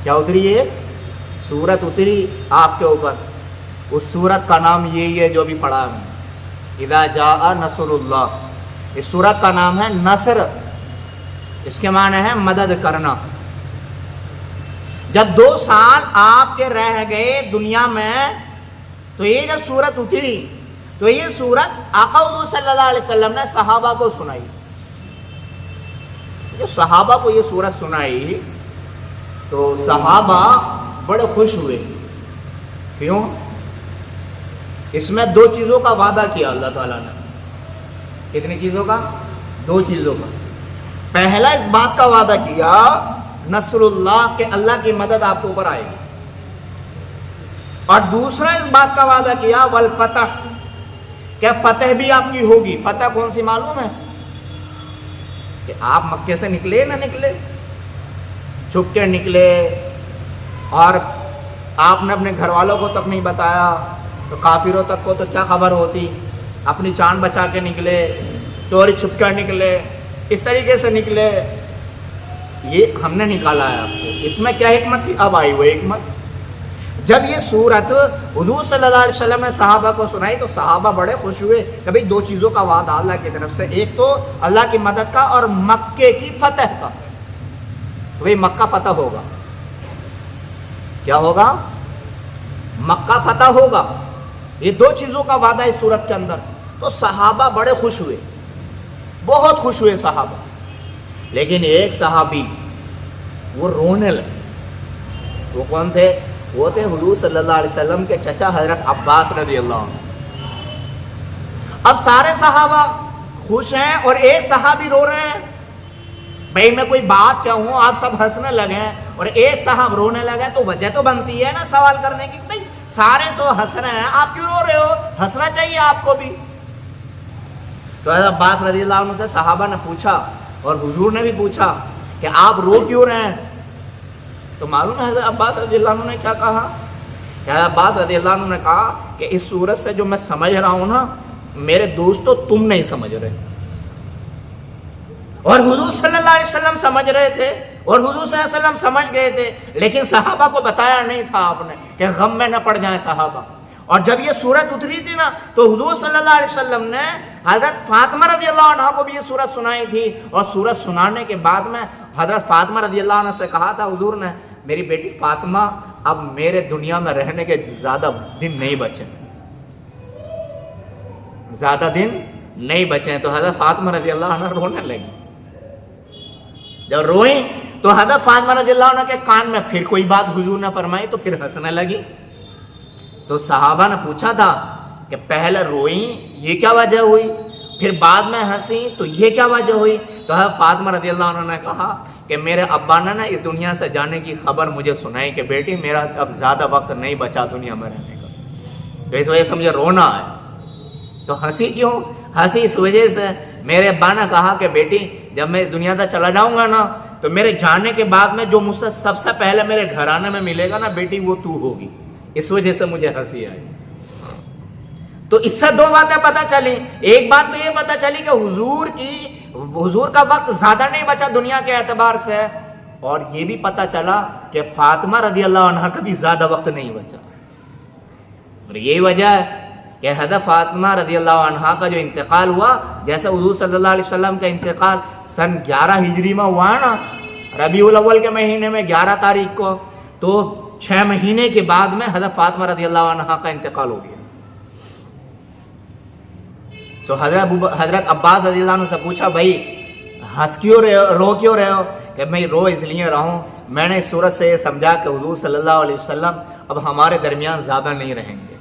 کیا اتری ہے؟ سورت اتری آپ کے اوپر۔ اس سورت کا نام یہی ہے جو بھی پڑھا ہے، اذا جاء نصر اللہ۔ اس سورت کا نام ہے نصر، اس کے معنی ہے مدد کرنا۔ جب 2 سال آپ کے رہ گئے دنیا میں تو یہ جب سورت اتری تو یہ سورت آقا حضور صلی اللہ علیہ وسلم نے صحابہ کو سنائی۔ جب صحابہ کو یہ سورت سنائی تو صحابہ بڑے خوش ہوئے۔ کیوں؟ اس میں 2 چیزوں کا وعدہ کیا اللہ تعالیٰ نے۔ کتنی چیزوں کا؟ 2 چیزوں کا۔ پہلا اس بات کا وعدہ کیا نصر اللہ کہ اللہ کی مدد آپ کے اوپر آئے گی، اور دوسرا اس بات کا وعدہ کیا والفتح کہ فتح بھی آپ کی ہوگی۔ فتح کون سی معلوم ہے؟ کہ آپ مکے سے نکلے نہ نکلے، چھپ کے نکلے، اور آپ نے اپنے گھر والوں کو تک نہیں بتایا تو کافروں تک کو تو کیا خبر ہوتی، اپنی جان بچا کے نکلے، چوری چھپ کر نکلے، اس طریقے سے نکلے یہ ہم نے نکالا ہے آپ کو. اس میں کیا حکمت تھی؟ اب آئی وہ حکمت. جب یہ سورت حضور صلی اللہ علیہ وسلم نے صحابہ کو سنائی تو صحابہ بڑے خوش ہوئے کہ بھئی دو چیزوں کا وعدہ اللہ کی طرف سے، ایک تو اللہ کی مدد کا اور مکے کی فتح کا. بھئی مکہ فتح ہوگا. کیا ہوگا؟ مکہ فتح ہوگا. یہ دو چیزوں کا وعدہ ہے اس سورت کے اندر. تو صحابہ بڑے خوش ہوئے، بہت خوش ہوئے صحابہ. لیکن ایک صحابی وہ رونے لگے. وہ کون تھے؟ وہ تھے حضور صلی اللہ علیہ وسلم کے چچا حضرت عباس رضی اللہ عنہ. اب سارے صحابہ خوش ہیں اور ایک صحابی رو رہے ہیں. بھئی میں کوئی بات کہوں، آپ سب ہنسنے لگے ہیں اور ایک صاحب رونے لگے تو وجہ تو بنتی ہے نا سوال کرنے کی. بھئی سارے تو ہنس رہے ہیں، آپ کیوں رو رہے ہو؟ ہنسنا چاہیے آپ کو بھی. تو حضرت عباس رضی اللہ عنہ سے صحابہ نے پوچھا اور حضور نے بھی پوچھا کہ آپ رو کیوں رہے ہیں؟ تو معلوم ہے حضرت عباس رضی اللہ عنہ نے کیا کہا؟ کہ حضرت عباس رضی اللہ عنہ نے کہا کہ اس صورت سے جو میں سمجھ رہا ہوں نا میرے دوستو تم نہیں سمجھ رہے. اور حضور صلی اللہ علیہ وسلم سمجھ رہے تھے اور حضور صلی اللہ علیہ وسلم سمجھ گئے تھے، لیکن صحابہ کو بتایا نہیں تھا آپ نے کہ غم میں نہ پڑ جائیں صحابہ. اور جب یہ سورت اتری تھی نا تو حضور صلی اللہ علیہ وسلم نے حضرت فاطمہ رضی اللہ عنہ کو بھی یہ سورت سنائی تھی. اور سورت سنانے کے بعد میں حضرت فاطمہ رضی اللہ عنہ سے کہا تھا حضور نے، میری بیٹی فاطمہ اب میرے دنیا میں رہنے کے زیادہ دن نہیں بچے، زیادہ دن نہیں بچے. تو حضرت فاطمہ رضی اللہ عنہ رونے لگی. جب روئیں تو حضرت فاطمہ رضی اللہ عنہ کے کان میں پھر کوئی بات حضور نے فرمائی تو پھر ہنسنے لگی. تو صحابہ نے پوچھا تھا کہ پہلے روئیں یہ کیا وجہ ہوئی، پھر بعد میں ہنسی تو یہ کیا وجہ ہوئی؟ تو حضرت فاطمہ رضی اللہ عنہ نے کہا کہ میرے ابا نے نا اس دنیا سے جانے کی خبر مجھے سنائی کہ بیٹی میرا اب زیادہ وقت نہیں بچا دنیا میں رہنے کا، تو اس وجہ سے مجھے رونا ہے. تو ہنسی کیوں؟ ہنسی اس وجہ سے میرے ابا نے کہا کہ بیٹی جب میں اس دنیا سے چلا جاؤں گا نا تو میرے جانے کے بعد میں جو مجھ سے سب سے پہلے میرے گھرانے میں ملے گا نا بیٹی وہ تو ہوگی. اس وجہ سے مجھے ہنسی آئی. تو اس سے دو باتیں پتہ چلی. ایک بات تو یہ پتہ چلی کہ حضور کا وقت زیادہ نہیں بچا دنیا کے اعتبار سے، اور یہ بھی پتہ چلا کہ فاطمہ رضی اللہ عنہ کا بھی زیادہ وقت نہیں بچا. اور یہی وجہ ہے کہ حضرت فاطمہ رضی اللہ عنہ کا جو انتقال ہوا، جیسے حضور صلی اللہ علیہ وسلم کا انتقال سن 11 ہجری میں ہوا ہے نا، ربیع الاول کے مہینے میں 11 تاریخ کو، تو 6 مہینے کے بعد میں حضرت فاطمہ رضی اللہ عنہ کا انتقال ہو گیا. تو حضرت عباس رضی اللہ عنہ سے پوچھا بھائی ہنس کیوں رہے ہو، رو کیوں رہے ہو؟ کہ میں رو اس لیے رہا ہوں میں نے اس صورت سے یہ سمجھا کہ حضور صلی اللہ علیہ وسلم اب ہمارے درمیان زیادہ نہیں رہیں گے.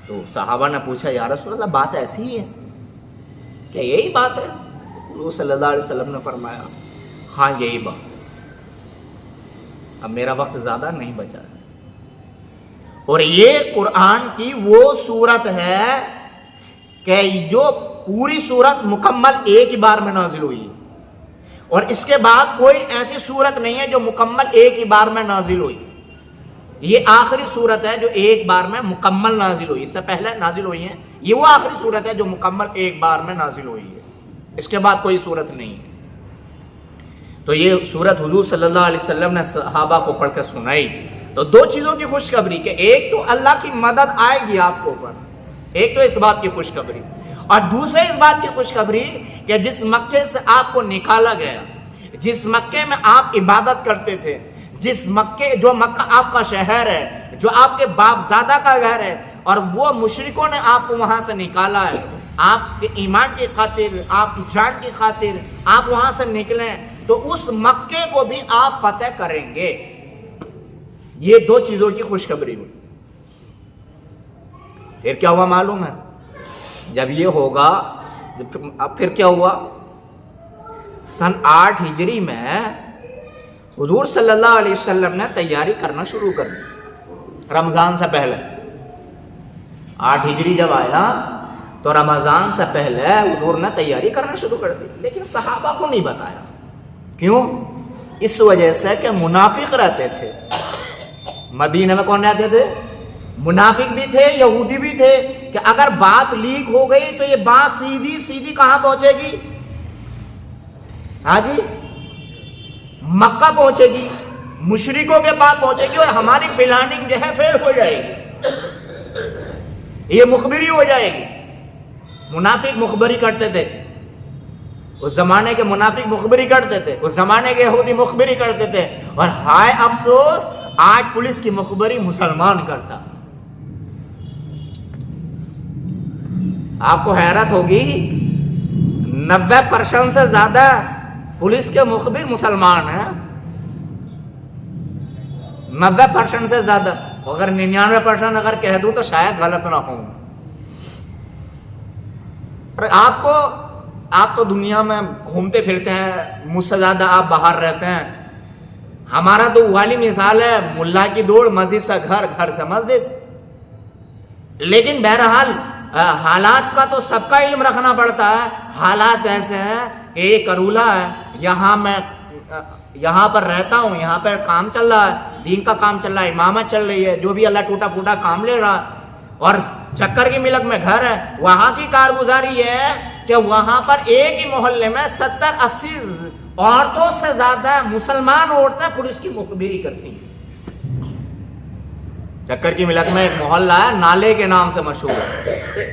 تو صحابہ نے پوچھا یا رسول اللہ بات ایسی ہی ہے؟ کیا یہی بات ہے؟ حضور صلی اللہ علیہ وسلم نے فرمایا ہاں یہی بات، اب میرا وقت زیادہ نہیں بچا ہے. اور یہ قرآن کی وہ صورت ہے کہ جو پوری صورت مکمل ایک ہی بار میں نازل ہوئی، اور اس کے بعد کوئی ایسی صورت نہیں ہے جو مکمل ایک ہی بار میں نازل ہوئی. یہ آخری صورت ہے جو ایک بار میں مکمل نازل ہوئی. اس سے پہلے نازل ہوئی ہیں، یہ وہ آخری صورت ہے جو مکمل ایک بار میں نازل ہوئی ہے. اس کے بعد کوئی صورت نہیں ہے. تو یہ صورت حضور صلی اللہ علیہ وسلم نے صحابہ کو پڑھ کے سنائی. تو دو چیزوں کی خوشخبری کہ ایک تو اللہ کی مدد آئے گی آپ کے اوپر، ایک تو اس بات کی خوشخبری، اور دوسرے اس بات کی خوشخبری کہ جس مکے سے آپ کو نکالا گیا، جس مکے میں آپ عبادت کرتے تھے، جو مکہ آپ کا شہر ہے، جو آپ کے باپ دادا کا گھر ہے، اور وہ مشرکوں نے آپ کو وہاں سے نکالا ہے، آپ کے ایمان کی خاطر، آپ کی جان کی خاطر آپ وہاں سے نکلیں، تو اس مکے کو بھی آپ فتح کریں گے. یہ دو چیزوں کی خوشخبری ہوئی. پھر کیا ہوا معلوم ہے؟ جب یہ ہوگا اب پھر کیا ہوا؟ سن 8 ہجری میں حضور صلی اللہ علیہ وسلم نے تیاری کرنا شروع کر دی رمضان سے پہلے. 8 ہجری جب آیا تو رمضان سے پہلے حضور نے تیاری کرنا شروع کر دی، لیکن صحابہ کو نہیں بتایا. کیوں؟ اس وجہ سے کہ منافق رہتے تھے مدینہ میں. کون رہتے تھے؟ منافق بھی تھے، یہودی بھی تھے، کہ اگر بات لیک ہو گئی تو یہ بات سیدھی کہاں پہنچے گی؟ ہاں جی، مکہ پہنچے گی، مشرکوں کے پاس پہنچے گی اور ہماری پلاننگ جو ہے فیل ہو جائے گی، یہ مخبری ہو جائے گی۔ منافق مخبری کرتے تھے اس زمانے کے، منافق مخبری کرتے تھے اس زمانے کے، یہودی مخبری کرتے تھے، اور ہائے افسوس آج پولیس کی مخبری مسلمان کرتا۔ آپ کو حیرت ہوگی 90% سے زیادہ پولیس کے مخبر مسلمان ہیں، 90% سے زیادہ، اگر 99% اگر کہہ دوں تو شاید غلط نہ ہوں۔ اور آپ تو دنیا میں گھومتے پھرتے ہیں، مجھ سے زیادہ آپ باہر رہتے ہیں، ہمارا تو والی مثال ہے ملا کی دوڑ، مسجد سے گھر، گھر سے مسجد۔ لیکن بہرحال حالات کا تو سب کا علم رکھنا پڑتا ہے۔ حالات ایسے ہیں کہ یہ کرولا ہے، یہاں پر رہتا ہوں، یہاں پر کام چل رہا ہے، دین کا کام چل رہا ہے، امامت چل رہی ہے، جو بھی اللہ ٹوٹا پھوٹا کام لے رہا، اور چکر کی ملک میں گھر ہے، وہاں کی کارگزاری ہے کہ وہاں پر ایک ہی محلے میں 70-80 عورتوں سے زیادہ مسلمان عورتیں پولیس کی مخبری کرتی ہیں۔ چکر کی ملک میں ایک محلہ ہے، نالے کے نام سے مشہور ہے،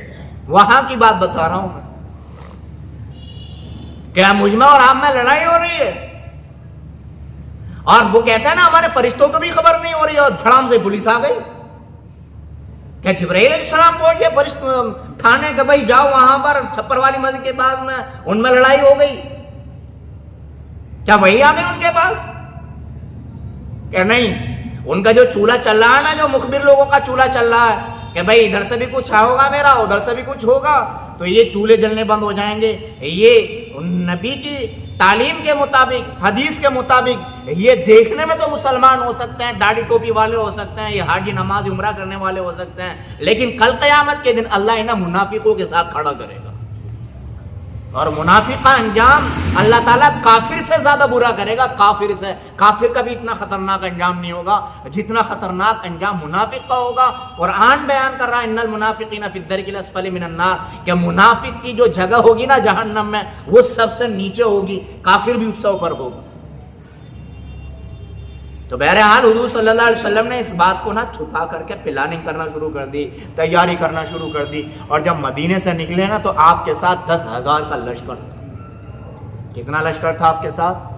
وہاں کی بات بتا رہا ہوں میں۔ کیا مجھ میں اور آپ میں لڑائی ہو رہی ہے، اور وہ کہتے ہیں نا ہمارے فرشتوں کو بھی خبر نہیں ہو رہی، اور دھڑام سے پولیس آ گئی۔ کیا جبرائیل علیہ السلام پہنچ گئے تھانے کہ بھائی جاؤ وہاں پر چھپر والی مسجد کے پاس میں ان میں لڑائی ہو گئی؟ کیا وہی آ گئے ان کے پاس؟ کہ نہیں، ان کا جو چولہا چل رہا ہے نا، جو مخبر لوگوں کا چولہا چل رہا ہے کہ بھائی ادھر سے بھی کچھ ہوگا میرا، ادھر سے بھی کچھ ہوگا، تو یہ چولہے جلنے بند ہو جائیں گے۔ یہ نبی کی تعلیم کے مطابق، حدیث کے مطابق، یہ دیکھنے میں تو مسلمان ہو سکتے ہیں، داڑھی ٹوپی والے ہو سکتے ہیں، یہ حاجی نماز عمرہ کرنے والے ہو سکتے ہیں، لیکن کل قیامت کے دن اللہ انہیں منافقوں کے ساتھ کھڑا کرے گا، اور منافق کا انجام اللہ تعالیٰ کافر سے زیادہ برا کرے گا۔ کافر کا بھی اتنا خطرناک انجام نہیں ہوگا جتنا خطرناک انجام منافق کا ہوگا۔ قرآن بیان کر رہا ہے ان المنافقین فی الدرک الاسفل من النار، کہ منافق کی جو جگہ ہوگی نا جہنم میں، وہ سب سے نیچے ہوگی، کافر بھی اس سے اوپر ہوگا۔ تو بہرحال حضور صلی اللہ علیہ وسلم نے اس بات کو نہ چھپا کر کے پلاننگ کرنا شروع کر دی، تیاری کرنا شروع کر دی، اور جب مدینے سے نکلے نا تو آپ کے ساتھ 10,000 کا لشکر تھا۔ کتنا لشکر تھا آپ کے ساتھ؟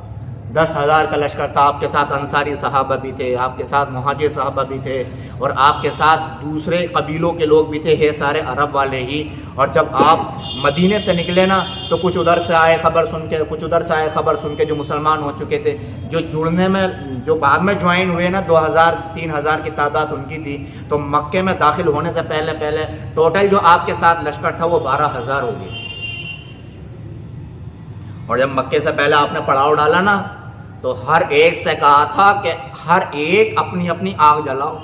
10,000 کا لشکر تھا۔ آپ کے ساتھ انصاری صحابہ بھی تھے، آپ کے ساتھ مہاجر صحابہ بھی تھے، اور آپ کے ساتھ دوسرے قبیلوں کے لوگ بھی تھے، یہ سارے عرب والے ہی۔ اور جب آپ مدینے سے نکلے نا تو کچھ ادھر سے آئے خبر سن کے، کچھ ادھر سے آئے خبر سن کے، جو مسلمان ہو چکے تھے، جو جڑنے میں، جو بعد میں جوائن ہوئے نا، 2,000-3,000 کی تعداد ان کی تھی، تو مکے میں داخل ہونے سے پہلے ٹوٹل جو آپ کے ساتھ لشکر تھا وہ 12,000 ہو گئی۔ اور جب مکے سے پہلے آپ نے پڑاؤ ڈالا نا تو ہر ایک سے کہا تھا کہ ہر ایک اپنی اپنی آگ جلاؤ۔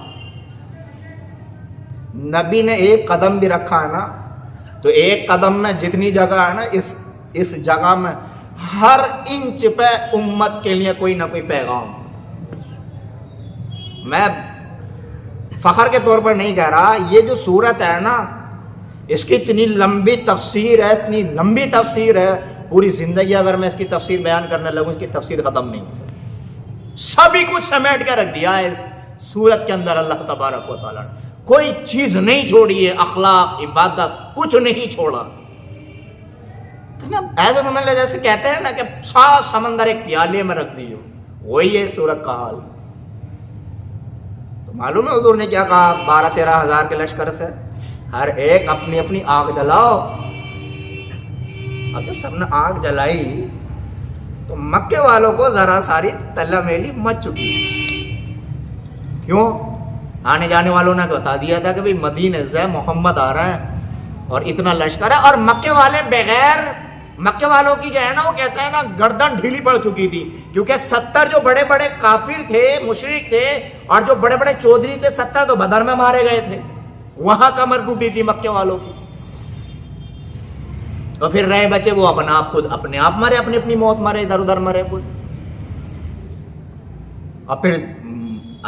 نبی نے ایک قدم بھی رکھا ہے نا تو ایک قدم میں جتنی جگہ ہے نا، اس جگہ میں ہر انچ پہ امت کے لیے کوئی نہ کوئی پیغام۔ میں فخر کے طور پر نہیں کہہ رہا، یہ جو صورت ہے نا، اس کی اتنی لمبی تفسیر ہے، اتنی لمبی تفسیر ہے، پوری زندگی اگر میں اس کی تفسیر بیان کرنے لگوں اس کی تفسیر ختم نہیں ہو سکتی۔ سبھی کچھ سمیٹ کے رکھ دیا ہے اس سورت کے اندر اللہ تبارک و تعالیٰ نے، کوئی چیز نہیں چھوڑی ہے، اخلاق، عبادت، کچھ نہیں چھوڑا۔ ایسا سمجھ لے جیسے کہتے ہیں نا کہ سات سمندر ایک پیالے میں رکھ دیو، وہی ہے سورت کا حال۔ تو معلوم ہے حضور نے کیا کہا؟ 12-13 ہزار کے لشکر سے ہر ایک اپنی اپنی آگ جلاؤ۔ اور جب سب نے آگ جلائی تو مکے والوں کو ذرا ساری تلا میلی مچ چکی۔ کیوں؟ آنے جانے والوں نے بتا دیا تھا کہ بھئی مدینے سے محمد آ رہے ہیں اور اتنا لشکر ہے، اور مکے والے بغیر، مکے والوں کی جو ہے نا وہ کہتے ہیں نا گردن ڈھیلی پڑ چکی تھی، کیونکہ 70 جو بڑے بڑے کافر تھے، مشرک تھے، اور جو بڑے بڑے چودھری تھے 70 تو بدر میں مارے گئے تھے، وہاں کمر ٹوٹی تھی مکے والوں کی۔ اور پھر رہے بچے وہ اپنا آپ خود اپنے آپ مرے، اپنی اپنی موت مرے، ادھر ادھر مرے خود۔ اور پھر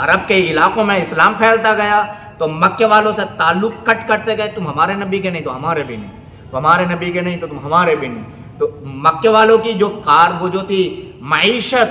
عرب کے علاقوں میں اسلام پھیلتا گیا تو مکے والوں سے تعلق کٹ کرتے گئے، تم ہمارے نبی کے نہیں تو ہمارے بھی نہیں، تو ہمارے نبی کے نہیں تو تم ہمارے بھی نہیں۔ تو مکے والوں کی جو وہ جو تھی معیشت،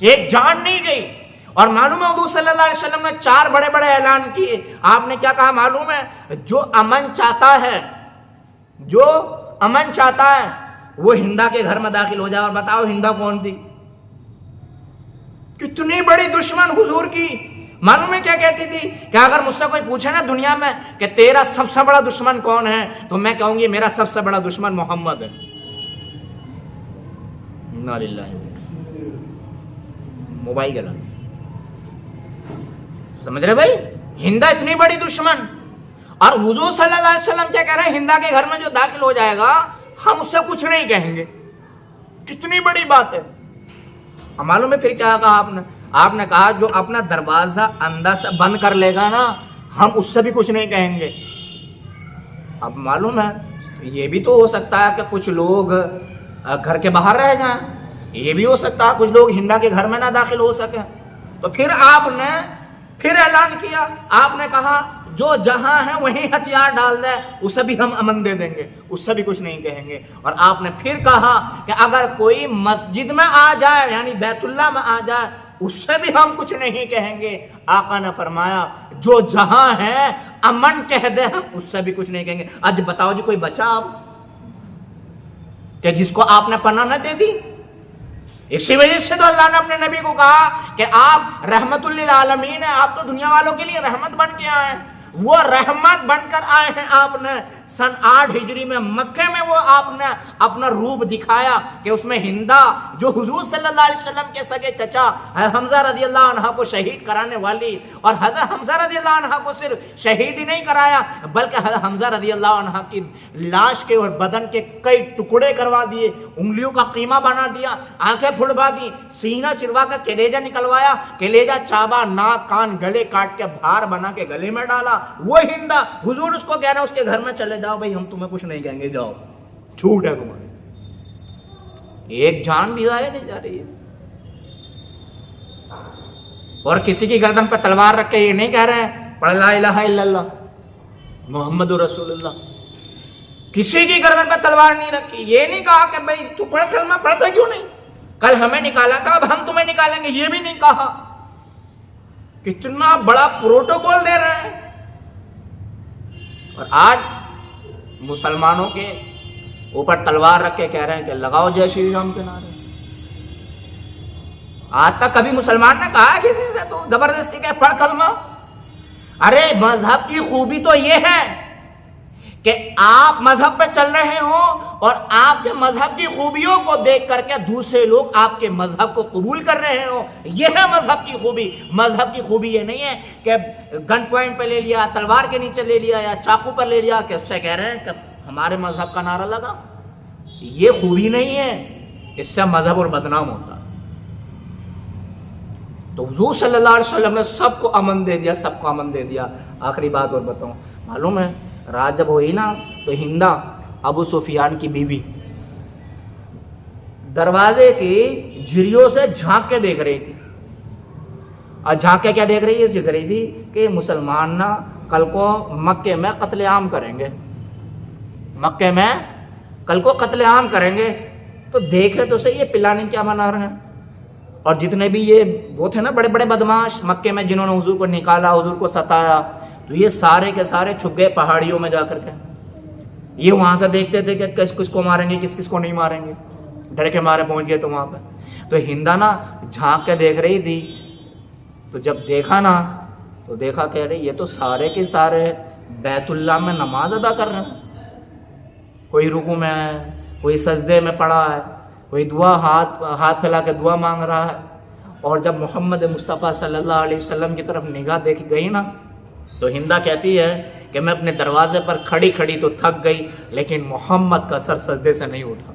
ایک جان نہیں گئی. اور معلوم ہے حضور صلی اللہ علیہ وسلم نے 4 بڑے بڑے اعلان کیے. آپ نے کیا کہا معلوم ہے؟ جو امن چاہتا ہے، جو امن چاہتا ہے وہ ہندا کے گھر میں داخل ہو جائے. اور بتاؤ ہندا کون تھی؟ کتنی بڑی دشمن حضور کی. معلوم ہے کیا کہتی تھی کہ اگر مجھ سے کوئی پوچھے نا دنیا میں کہ تیرا سب سے بڑا دشمن کون ہے، تو میں کہوں گی میرا سب سے بڑا دشمن محمد ہے. انا للہ. موبائل کے لئے سمجھ رہے بھائی؟ ہندا اتنی بڑی دشمن. اور حضور صلی اللہ علیہ وسلم کیا کہہ رہے ہیں؟ ہندا کے گھر میں جو داخل ہو جائے گا ہم اس سے کچھ نہیں کہیں گے. کتنی بڑی بات ہے. معلوم ہے پھر کیا کہا آپ نے؟ آپ نے کہا جو اپنا دروازہ اندر سے بند کر لے گا نا ہم اس سے بھی کچھ نہیں کہیں گے. اب معلوم ہے یہ بھی تو ہو سکتا ہے کہ کچھ لوگ گھر کے باہر رہ جائیں. یہ بھی ہو سکتا ہے کچھ لوگ ہندا کے گھر میں نہ داخل ہو سکیں. تو پھر آپ نے پھر اعلان کیا. آپ نے کہا جو جہاں ہے وہیں ہتھیار ڈال دے اسے بھی ہم امن دے دیں گے، اس سے بھی کچھ نہیں کہیں گے. اور آپ نے پھر کہا کہ اگر کوئی مسجد میں آ جائے یعنی بیت اللہ میں آ جائے اس سے بھی ہم کچھ نہیں کہیں گے. آقا نے فرمایا جو جہاں ہے امن کہہ دے ہم اس سے بھی کچھ نہیں کہیں گے. آج بتاؤ جی کوئی بچا آپ کہ جس کو آپ نے پناہ نہ دے دی؟ اسی وجہ سے تو اللہ نے اپنے نبی کو کہا کہ آپ رحمت للعالمین ہیں. آپ تو دنیا والوں کے لیے رحمت بن کے آئے ہیں. وہ رحمت بن کر آئے ہیں. آپ نے سن 8 ہجری میں مکے میں وہ آپ نے اپنا روپ دکھایا کہ اس میں ہندا جو حضور صلی اللہ علیہ وسلم کے سگے چچا حمزہ رضی اللہ عنہ کو شہید کرانے والی، اور حضرت حمزہ رضی اللہ عنہ کو صرف شہید ہی نہیں کرایا بلکہ حضرت حمزہ رضی اللہ عنہ کی لاش کے اور بدن کے کئی ٹکڑے کروا دیے، انگلیوں کا قیمہ بنا دیا، آنکھیں پھڑوا دی، سینہ چروا کر کلیجہ نکلوایا، کلیجہ چابا، ناک کان گلے کاٹ کے بھار بنا کے گلے میں ڈالا. وہ ہندا حضور اس کو کہہ رہے ہیں اس کے گھر میں چلے جاؤ بھائی ہم تمہیں کچھ نہیں کہیں گے، جاؤ چھوٹ ہے تمہاری. ایک جان بھی ضائع نہیں جا رہی ہے. اور کسی کی گردن پہ تلوار رکھ کے یہ نہیں کہہ رہے ہیں پڑھ لا الہ الا اللہ محمد رسول اللہ. کسی کی گردن پہ تلوار نہیں رکھی. یہ نہیں کہا کہ بھائی تو پڑھ کلمہ پڑھتا کیوں نہیں، کل ہمیں نکالا تھا اب ہم تمہیں نکالیں گے. یہ بھی نہیں کہا. کتنا بڑا پروٹوکول دے رہے ہیں. اور آج مسلمانوں کے اوپر تلوار رکھ کے کہہ رہے ہیں کہ لگاؤ جے شری رام کے نعرے. آج تک کبھی مسلمان نے کہا کسی سے تو زبردستی کہ پڑھ کلمہ؟ ارے مذہب کی خوبی تو یہ ہے کہ آپ مذہب پہ چل رہے ہوں اور آپ کے مذہب کی خوبیوں کو دیکھ کر کے دوسرے لوگ آپ کے مذہب کو قبول کر رہے ہوں. یہ ہے مذہب کی خوبی. مذہب کی خوبی یہ نہیں ہے کہ گن پوائنٹ پہ لے لیا، تلوار کے نیچے لے لیا یا چاقو پر لے لیا کہ اس سے کہہ رہے ہیں کہ ہمارے مذہب کا نعرہ لگا. یہ خوبی نہیں ہے. اس سے مذہب اور بدنام ہوتا. تو حضور صلی اللہ علیہ وسلم نے سب کو امن دے دیا، سب کو امن دے دیا. آخری بات اور بتاؤں، معلوم ہے رات جب ہوئی نا تو ہندا ابو سفیان کی بیوی دروازے کی جھریوں سے جھانک کے دیکھ رہی تھی. اور جھانک کے کیا دیکھ رہی ہے؟ دیکھ رہی تھی کہ مسلمان نا کل کو مکے میں قتل عام کریں گے، مکے میں کل کو قتل عام کریں گے. تو دیکھے تو صحیح یہ پلاننگ کیا بنا رہے ہیں. اور جتنے بھی یہ وہ تھے نا بڑے بڑے بدماش مکے میں جنہوں نے حضور کو نکالا، حضور کو ستایا، تو یہ سارے کے سارے چھپ گئے پہاڑیوں میں جا کر کے. یہ وہاں سے دیکھتے تھے کہ کس کس کو ماریں گے، کس کس کو نہیں ماریں گے. ڈر کے مارے پہنچ گئے تو وہاں پہ. تو ہندا نا جھانک کے دیکھ رہی تھی. تو جب دیکھا نا تو دیکھا کہہ رہی یہ تو سارے کے سارے بیت اللہ میں نماز ادا کر رہے ہیں. کوئی رکوع میں ہے، کوئی سجدے میں پڑا ہے، کوئی دعا ہاتھ پھیلا کے دعا مانگ رہا ہے. اور جب محمد مصطفیٰ صلی اللہ علیہ وسلم کی طرف نگاہ دیکھ گئی نا تو ہندا کہتی ہے کہ میں اپنے دروازے پر کھڑی کھڑی تو تھک گئی لیکن محمد کا سر سجدے سے نہیں اٹھا.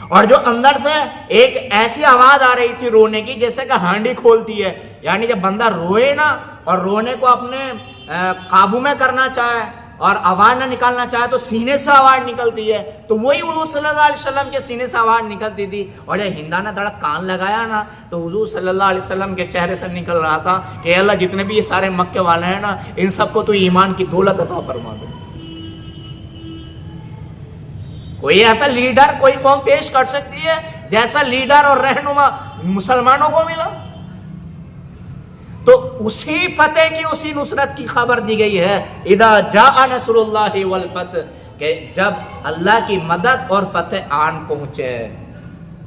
اور جو اندر سے ایک ایسی آواز آ رہی تھی رونے کی جیسے کہ ہانڈی کھولتی ہے. یعنی جب بندہ روئے نا اور رونے کو اپنے قابو میں کرنا چاہے اور آواز نہ نکالنا چاہے تو سینے سے آواز نکلتی ہے. تو وہی حضور صلی اللہ علیہ وسلم کے سینے سے آواز نکلتی تھی. اور جب ہندا نے دڑک کان لگایا نا تو حضور صلی اللہ علیہ وسلم کے چہرے سے نکل رہا تھا کہ اللہ جتنے بھی یہ سارے مکے والے ہیں نا ان سب کو تو ایمان کی دولت عطا فرما دے. کوئی ایسا لیڈر کوئی قوم پیش کر سکتی ہے جیسا لیڈر اور رہنما مسلمانوں کو ملا؟ تو اسی فتح کی، اسی نصرت کی خبر دی گئی ہے، اذا جاء نصر اللہ والفتح، کہ جب اللہ کی مدد اور فتح آن پہنچے،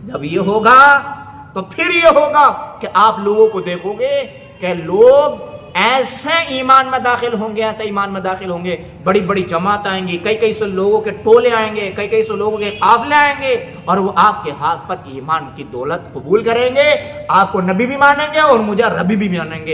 جب یہ ہوگا تو پھر یہ ہوگا کہ آپ لوگوں کو دیکھو گے کہ لوگ ایسے ایمان میں داخل ہوں گے، ایسے ایمان میں داخل ہوں گے، بڑی بڑی جماعت آئیں گی، کئی سو لوگوں کے ٹولے آئیں گے، کئی سو لوگوں کے قافلے آئیں گے، اور وہ آپ کے ہاتھ پر ایمان کی دولت قبول کریں گے، آپ کو نبی بھی مانیں گے اور مجھے ربی بھی مانیں گے۔